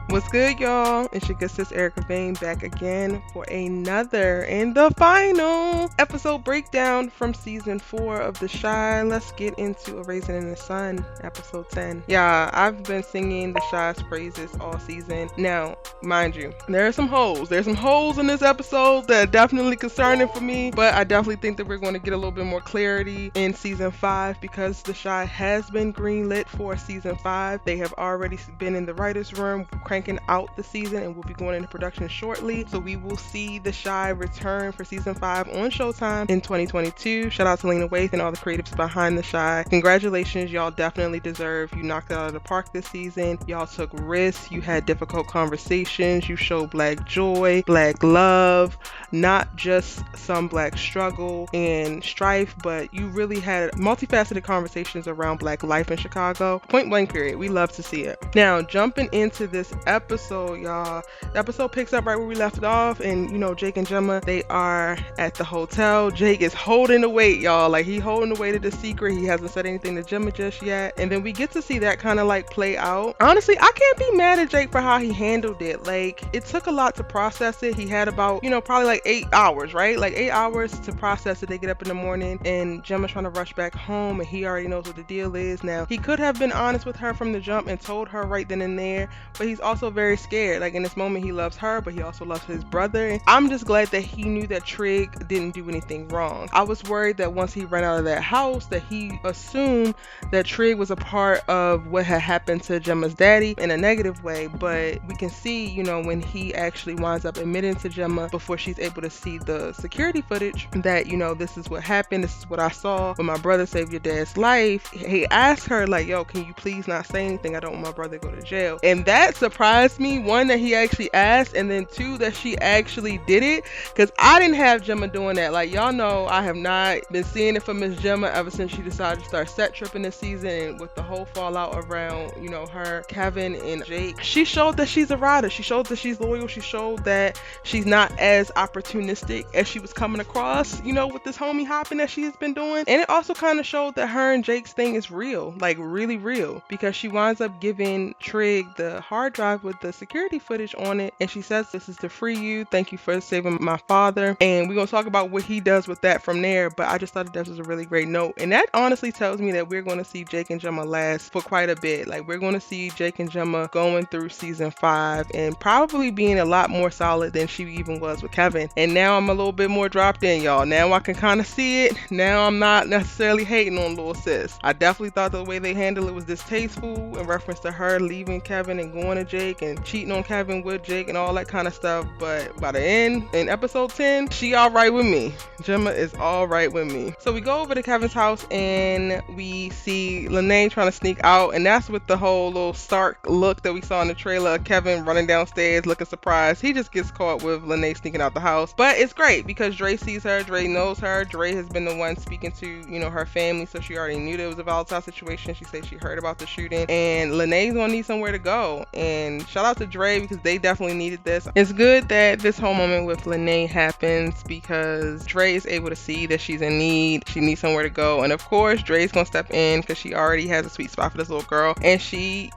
What's good, y'all? It's your good sis Erica Vane back again for another and the final episode breakdown from season 4 of The Shy. Let's get into A Raisin in the Sun, episode 10. Yeah, I've been singing The Shy's praises all season. Now, mind you, there are some holes. There's some holes in this episode that are definitely concerning for me, but I definitely think that we're going to get a little bit more clarity in season 5 because The Shy has been greenlit for season 5. They have already been in the writer's room cranking out the season and will be going into production shortly. So we will see The Shy return for season 5 on Showtime in 2022. Shout out to Lena Waithe and all the creatives behind The Shy. Congratulations, y'all definitely deserve. You knocked it out of the park this season. Y'all took risks. You had difficult conversations. You showed black joy, black love, not just some black struggle and strife, but you really had multifaceted conversations around black life in Chicago. Point blank period. We love to see it. Now, jumping into this episode, y'all. The episode picks up right where we left off, and Jake and Jemma, they are at the hotel. Jake is holding the weight, y'all. Like, he holding the weight of the secret. He hasn't said anything to Jemma just yet. And then we get to see that kind of like play out. Honestly, I can't be mad at Jake for how he handled it. Like, it took a lot to process it. He had about, probably like 8 hours, right? Like 8 hours to process it. They get up in the morning and Jemma's trying to rush back home and he already knows what the deal is. Now, he could have been honest with her from the jump and told her right then and there, but he's also very scared. Like, in this moment, he loves her, but he also loves his brother. And I'm just glad that he knew that Trig didn't do anything wrong. I was worried that once he ran out of that house, that he assumed that Trig was a part of what had happened to Jemma's daddy in a negative way, but we can see, when he actually winds up admitting to Jemma before she's able to see the security footage that, this is what happened, this is what I saw when my brother saved your dad's life. He asked her, like, yo, can you please not say anything? I don't want my brother to go to jail. And that surprised me. One, that he actually asked, and then two, that she actually did it, because I didn't have Jemma doing that. Like, y'all know I have not been seeing it from Miss Jemma ever since she decided to start set tripping this season, and with the whole fallout around, her, Kevin, and Jake. She showed that she's a rider. She showed that she's loyal. She showed that she's not as opportunistic as she was coming across, with this homie hopping that she has been doing. And it also kind of showed that her and Jake's thing is real, like really real, because she winds up giving Trig the hard drive with the security footage on it, and she says, this is to free you, thank you for saving my father. And we're gonna talk about what he does with that from there, but I just thought that this was a really great note, and that honestly tells me that we're going to see Jake and Jemma last for quite a bit. Like, we're going to see Jake and Jemma going through season 5 and probably being a lot more solid than she even was with Kevin. And now I'm a little bit more dropped in, y'all. Now I can kind of see it. Now I'm not necessarily hating on little sis. I definitely thought the way they handled it was distasteful in reference to her leaving Kevin and going to Jake and cheating on Kevin with Jake and all that kind of stuff. But by the end, in episode 10, she all right with me. Jemma is all right with me. So we go over to Kevin's house and we see Lene trying to sneak out, and that's with the whole little stark look that we saw in the trailer of Kevin running downstairs looking surprised. He just gets caught with Lene sneaking out the house. But it's great because Dre sees her, Dre knows her. Dre has been the one speaking to, her family, so she already knew that it was a volatile situation. She said she heard about the shooting, and Lene's gonna need somewhere to go. And shout out to Dre because they definitely needed this. It's good that this whole moment with Lene happens because Dre is able to see that she's in need. She needs somewhere to go, and of course Dre's gonna step in because she already has a sweet spot for this little girl, and she,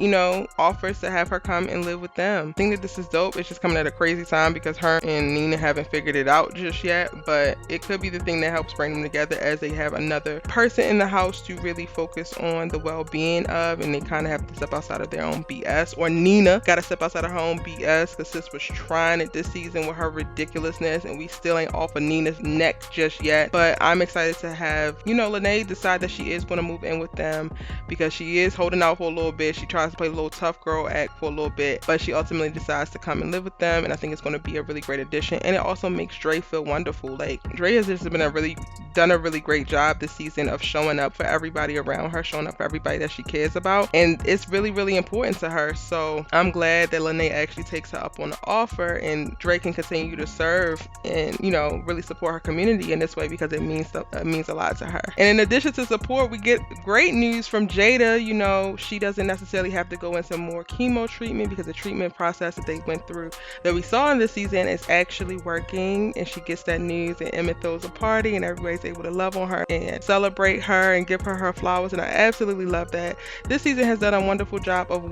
offers to have her come and live with them. I think that this is dope. It's just coming at a crazy time because her and Nina haven't figured it out just yet, but it could be the thing that helps bring them together as they have another person in the house to really focus on the well-being of, and they kind of have to step outside of their own BS, or Nina got to step outside of her own BS because sis was trying it this season with her ridiculousness, and we still ain't off of Nina's neck just yet. But I'm excited to have, Lene decide that she is going to move in with them because she is holding out for a little bit. She tries to play a little tough girl act for a little bit, but she ultimately decides to come and live with them, and I think it's going to be a really great addition. And it also makes Dre feel wonderful. Like, Dre has just done a really great job this season of showing up for everybody around her, showing up for everybody that she cares about, and it's really, really important to her. So I'm glad that Lene actually takes her up on the offer, and Dre can continue to serve and really support her community in this way because it means a lot to her. And in addition to support, we get great news from Jada. She doesn't necessarily have to go into more chemo treatment because the treatment process that they went through that we saw in this season is actually working, and she gets that news, and Emmett throws a party and everybody's able to love on her and celebrate her and give her flowers, and I absolutely love that. This season has done a wonderful job of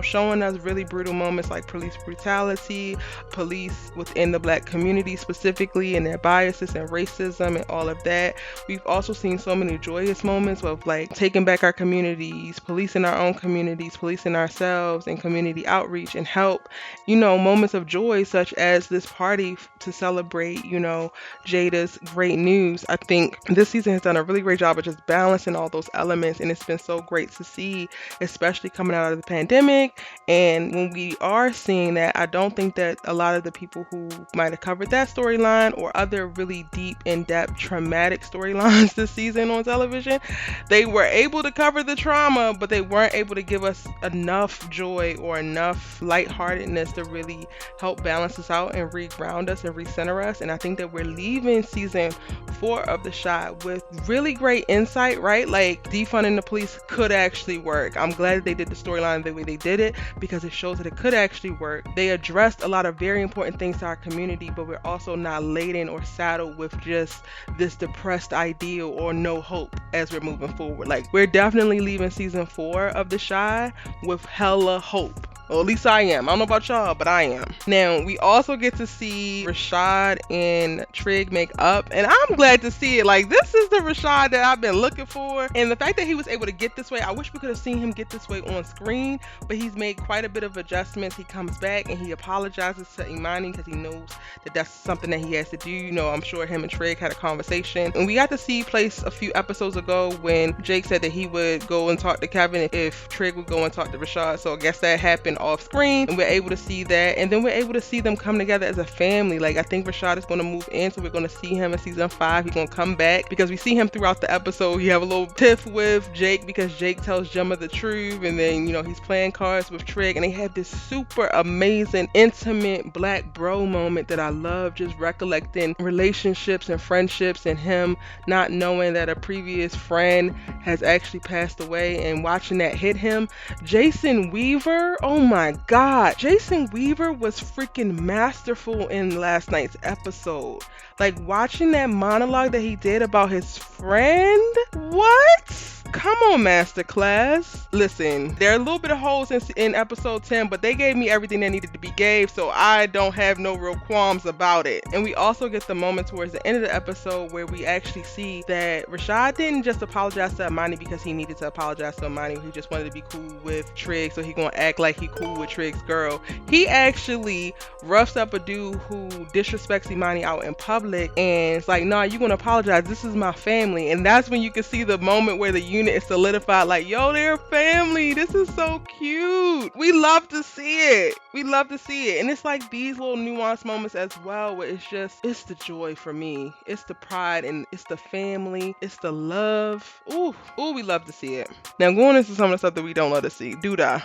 showing us really brutal moments like police brutality, police within the Black community specifically, and their biases and racism and all of that. We've also seen so many joyous moments of like taking back our communities, policing our own communities, policing ourselves, and community outreach and help. Moments of joy such as this party to celebrate, Jada's great news. I think this season has done a really great job of just balancing all those elements, and it's been so great to see, especially coming out of the pandemic. And when we are seeing that, I don't think that a lot of the people who might have covered that storyline or other really deep, in-depth, traumatic storylines this season on television, they were able to cover the trauma, but they weren't able to give us enough joy or enough lightheartedness to really help balance us out and re-ground us and recenter us. And I think that we're leaving season 4 of The Shot with really great insight, right? Like defunding the police could actually work. I'm glad that they did the storyline the way they did it, because it shows that it could actually work. They addressed a lot of very important things to our community, but we're also not laden or saddled with just this depressed ideal or no hope as we're moving forward. Like, we're definitely leaving season 4 of The Shy with hella hope. Well, at least I am. I don't know about y'all, but I am. Now, we also get to see Rashad and Trig make up, and I'm glad to see it. Like, this is the Rashad that I've been looking for, and the fact that he was able to get this way, I wish we could have seen him get this way on screen, but he's made quite a bit of adjustments. He comes back and he apologizes to Imani because he knows that that's something that he has to do. I'm sure him and Trig had a conversation, and we got to see place a few episodes ago when Jake said that he would go and talk to Kevin if Trig would go and talk to Rashad. So I guess that happened off screen, and we're able to see that, and then we're able to see them come together as a family. Like, I think Rashad is going to move in, so we're going to see him in season 5. He's going to come back because we see him throughout the episode. You have a little tiff with Jake because Jake tells Jemma the truth, and then he's playing cards with Trig, and they have this super amazing intimate Black bro moment that I love, just recollecting relationships and friendships and him not knowing that a previous friend has actually passed away and watching that hit him. Jason Weaver, oh my God, Jason Weaver was freaking masterful in last night's episode. Like, watching that monologue that he did about his friend, what? Come on, Masterclass. Listen, there are a little bit of holes in episode 10, but they gave me everything that needed to be gave, so I don't have no real qualms about it. And we also get the moment towards the end of the episode where we actually see that Rashad didn't just apologize to Imani because he needed to apologize to Imani. He just wanted to be cool with Trig, so he gonna act like he cool with Trig's girl. He actually roughs up a dude who disrespects Imani out in public, and it's like, nah, you gonna apologize. This is my family. And that's when you can see the moment where the unit is solidified, like, yo, they're family. This is so cute. We love to see it. We love to see it. And it's like these little nuanced moments as well, where it's the joy for me. It's the pride, and it's the family. It's the love. Ooh, we love to see it. Now, going into some of the stuff that we don't love to see. Douda.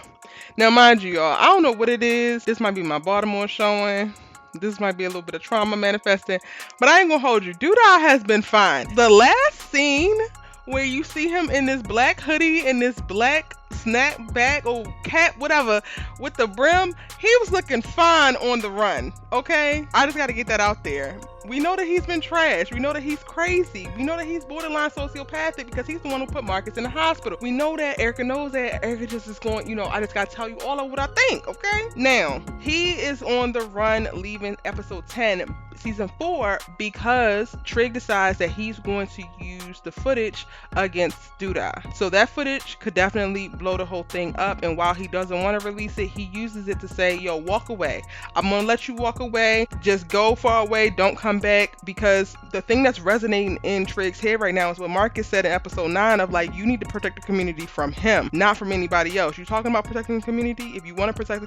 Now, mind you, y'all, I don't know what it is. This might be my Baltimore showing. This might be a little bit of trauma manifesting, but I ain't gonna hold you. Douda has been fine. The last scene where you see him in this black hoodie and this black snapback or cap, whatever, with the brim, he was looking fine on the run, okay? I just gotta get that out there. We know that he's been trashed. We know that he's crazy. We know that he's borderline sociopathic because he's the one who put Marcus in the hospital. We know that. Erica knows that. Erica just is going, I just gotta tell you all of what I think, okay? Now, he is on the run leaving episode 10, season 4, because Trig decides that he's going to use the footage against Douda. So that footage could definitely blow the whole thing up, and while he doesn't want to release it, he uses it to say, yo, walk away. I'm gonna let you walk away. Just go far away. Don't come back, because the thing that's resonating in Trig's head right now is what Marcus said in episode 9 of, like, you need to protect the community from him, not from anybody else. You're talking about protecting the community. If you want to protect the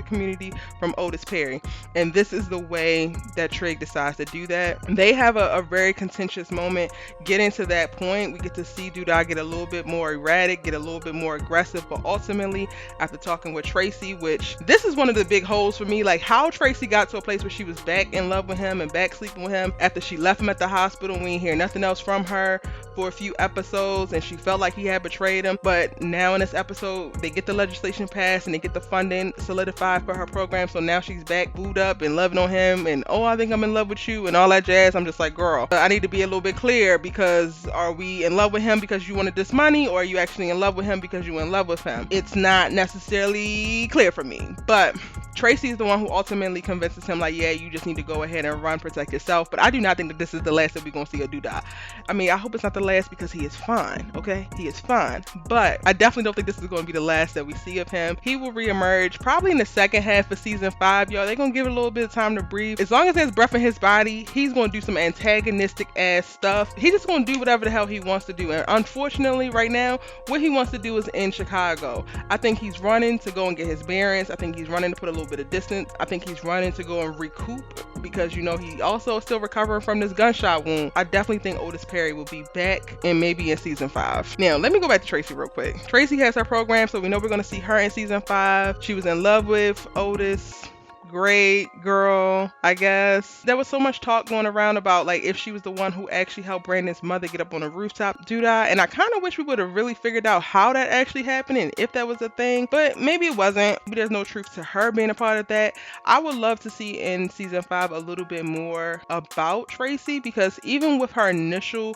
community from Otis Perry. And this is the way that Trig decides to do that. They have a very contentious moment. Getting to that point, we get to see Douda get a little bit more erratic, get a little bit more aggressive, but ultimately, after talking with Tracy, which this is one of the big holes for me, like how Tracy got to a place where she was back in love with him and back sleeping with him after she left him at the hospital. We didn't hear nothing else from her. for a few episodes and she felt like he had betrayed him. But now in this episode, they get the legislation passed and they get the funding solidified for her program. So now she's back booed up and loving on him and, oh, I think I'm in love with you and all that jazz. I'm just like, girl, I need to be a little bit clear, because are we in love with him because you wanted this money, or are you actually in love with him because you're in love with him? It's not necessarily clear for me. But Tracy is the one who ultimately convinces him, like, yeah, you just need to go ahead and run, protect yourself. But I do not think that this is the last that we're going to see a Douda. I mean, I hope it's not the last, because he is fine, okay? He is fine. But I definitely don't think this is going to be the last that we see of him. He will reemerge probably in the second half of season 5, y'all. They're going to give it a little bit of time to breathe. As long as there's breath in his body, he's going to do some antagonistic ass stuff. He's just going to do whatever the hell he wants to do. And unfortunately, right now, what he wants to do is in Chicago. I think he's running to go and get his bearings. I think he's running to put a little bit of distance. I think he's running to go and recoup, because, you know, he also is still recovering from this gunshot wound. I definitely think Otis Perry will be back, and maybe in season 5. Now, let me go back to Tracy real quick. Tracy has her program, so we know we're going to see her in season 5. She was in love with Otis. Great girl, I guess. There was so much talk going around about, like, if she was the one who actually helped Brandon's mother get up on the rooftop, Douda, and I kind of wish we would have really figured out how that actually happened and if that was a thing, but maybe it wasn't. Maybe there's no truth to her being a part of that. I would love to see in season 5 a little bit more about Tracy, because even with her initial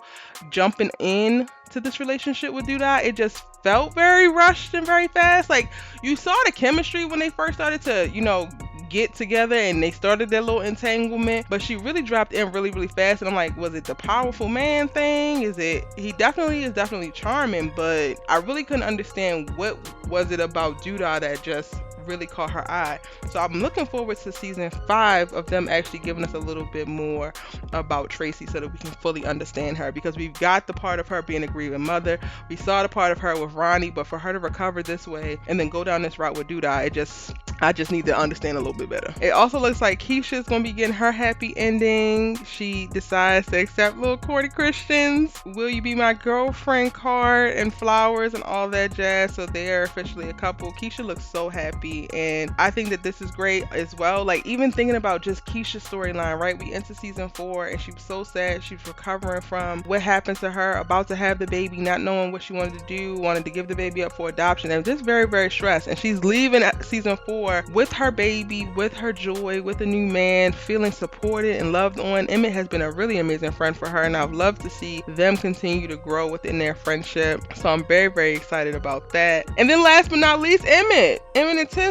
jumping in to this relationship with Douda, it just felt very rushed and very fast. Like, you saw the chemistry when they first started to, you know, get together and they started their little entanglement, but she really dropped in really, really fast. And I'm like, was it the powerful man thing? Is it? He definitely is definitely charming, but I really couldn't understand what was it about Douda that just really caught her eye. So I'm looking forward to season 5 of them actually giving us a little bit more about Tracy, so that we can fully understand her, because we've got the part of her being a grieving mother. We saw the part of her with Ronnie, but for her to recover this way and then go down this route with Douda, I just need to understand a little bit better. It also looks like Kiesha's gonna be getting her happy ending. She decides to accept little Cordy Christian's "Will you be my girlfriend" card and flowers and all that jazz. So they are officially a couple. Kiesha looks so happy, and I think that this is great as well. Like, even thinking about just Kiesha's storyline, right? We enter season 4 and she was so sad. She's recovering from what happened to her, about to have the baby, not knowing what she wanted to do, wanted to give the baby up for adoption, and just very, very stressed. And she's leaving at season 4 with her baby, with her joy, with a new man, feeling supported and loved on. Emmett has been a really amazing friend for her, and I'd love to see them continue to grow within their friendship. So I'm very, very excited about that. And then last but not least, Emmett and Tiff.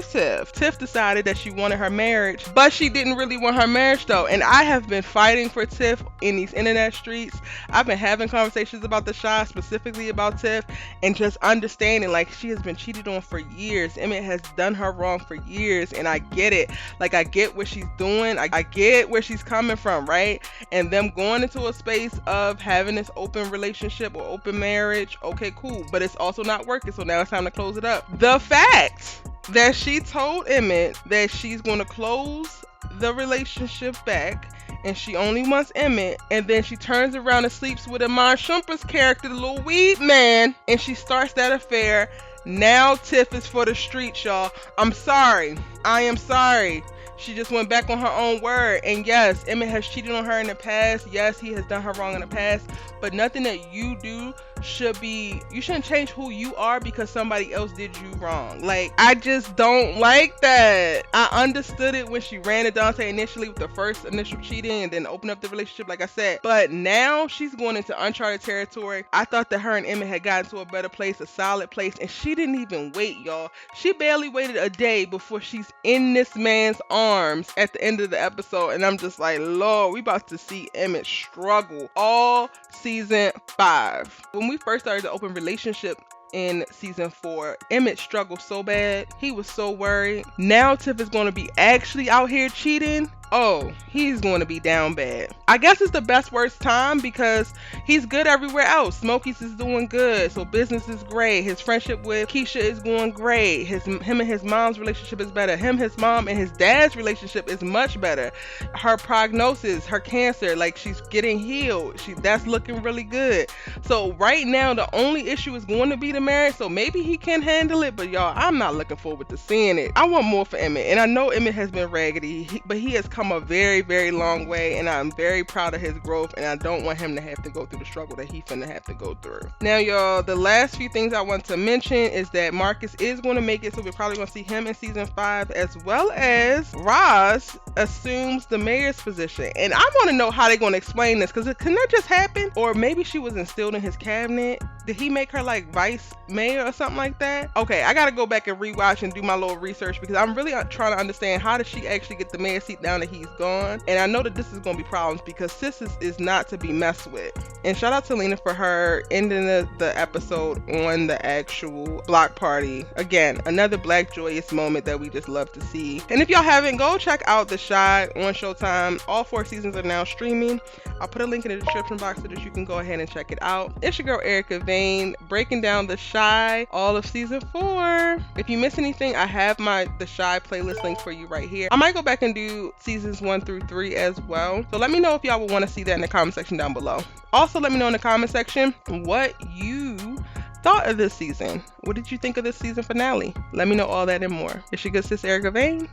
Tiff decided that she wanted her marriage, but she didn't really want her marriage though. And I have been fighting for Tiff in these internet streets. I've been having conversations about the Shaad, specifically about Tiff, and just understanding, like, she has been cheated on for years. Emmett has done her wrong for years, and I get it. Like, I get what she's doing. I get where she's coming from, right? And them going into a space of having this open relationship or open marriage, okay, cool, but it's also not working, so now it's time to close it up. The fact that she told Emmett that she's going to close the relationship back and she only wants Emmett, and then she turns around and sleeps with Iman Shumpert's character, the little weed man, and she starts that affair. Now Tiff is for the streets, y'all. I'm sorry. I am sorry. She just went back on her own word. And yes, Emmett has cheated on her in the past. Yes, he has done her wrong in the past. But nothing that you do you shouldn't change who you are because somebody else did you wrong. Like, I just don't like that. I understood it when she ran to Dante initially with the first initial cheating and then opened up the relationship, like I said. But now she's going into uncharted territory. I thought that her and Emmett had gotten to a better place, a solid place, and she didn't even wait, y'all. She barely waited a day before she's in this man's arms at the end of the episode. And I'm just like, Lord, we about to see Emmett struggle all season 5. When we first started the open relationship in season 4, Emmett struggled so bad. He was so worried. Now Tiff is going to be actually out here cheating. Oh, he's going to be down bad. I guess it's the best worst time because he's good everywhere else. Smokey's is doing good, so business is great. His friendship with Kiesha is going great. Him and his mom's relationship is better. His mom and his dad's relationship is much better. Her prognosis, her cancer, like, she's getting healed. That's looking really good. So right now, the only issue is going to be the marriage. So maybe he can handle it, but y'all, I'm not looking forward to seeing it. I want more for Emmett, and I know Emmett has been raggedy, but he has come a very, very long way, and I'm very proud of his growth, and I don't want him to have to go through the struggle that he finna have to go through. Now, y'all, the last few things I want to mention is that Marcus is going to make it, so we're probably going to see him in season 5, as well as Roz assumes the mayor's position. And I want to know how they're going to explain this, because can that just happen? Or maybe she was instilled in his cabinet. Did he make her like vice mayor or something like that? Okay, I gotta go back and rewatch and do my little research, because I'm really trying to understand how did she actually get the mayor seat now that he's gone. And I know that this is gonna be problems, because sis is not to be messed with. And shout out to Lena for her ending the episode on the actual block party. Again, another black joyous moment that we just love to see. And if y'all haven't, go check out The Shaad on Showtime. All 4 seasons are now streaming. I'll put a link in the description box so that you can go ahead and check it out. It's your girl Erica Vane breaking down The Shaad, all of season 4. If you miss anything, I have the Shaad playlist link for you right here. I might go back and do seasons 1 through 3 as well. So let me know if y'all would want to see that in the comment section down below. Also, let me know in the comment section what you thought of this season. What did you think of this season finale? Let me know all that and more. It's your good sis Erica Vane,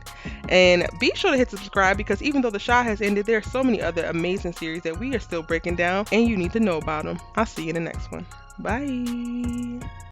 and be sure to hit subscribe, because even though The Shaad has ended, there are so many other amazing series that we are still breaking down, and you need to know about them. I'll see you in the next one. Bye.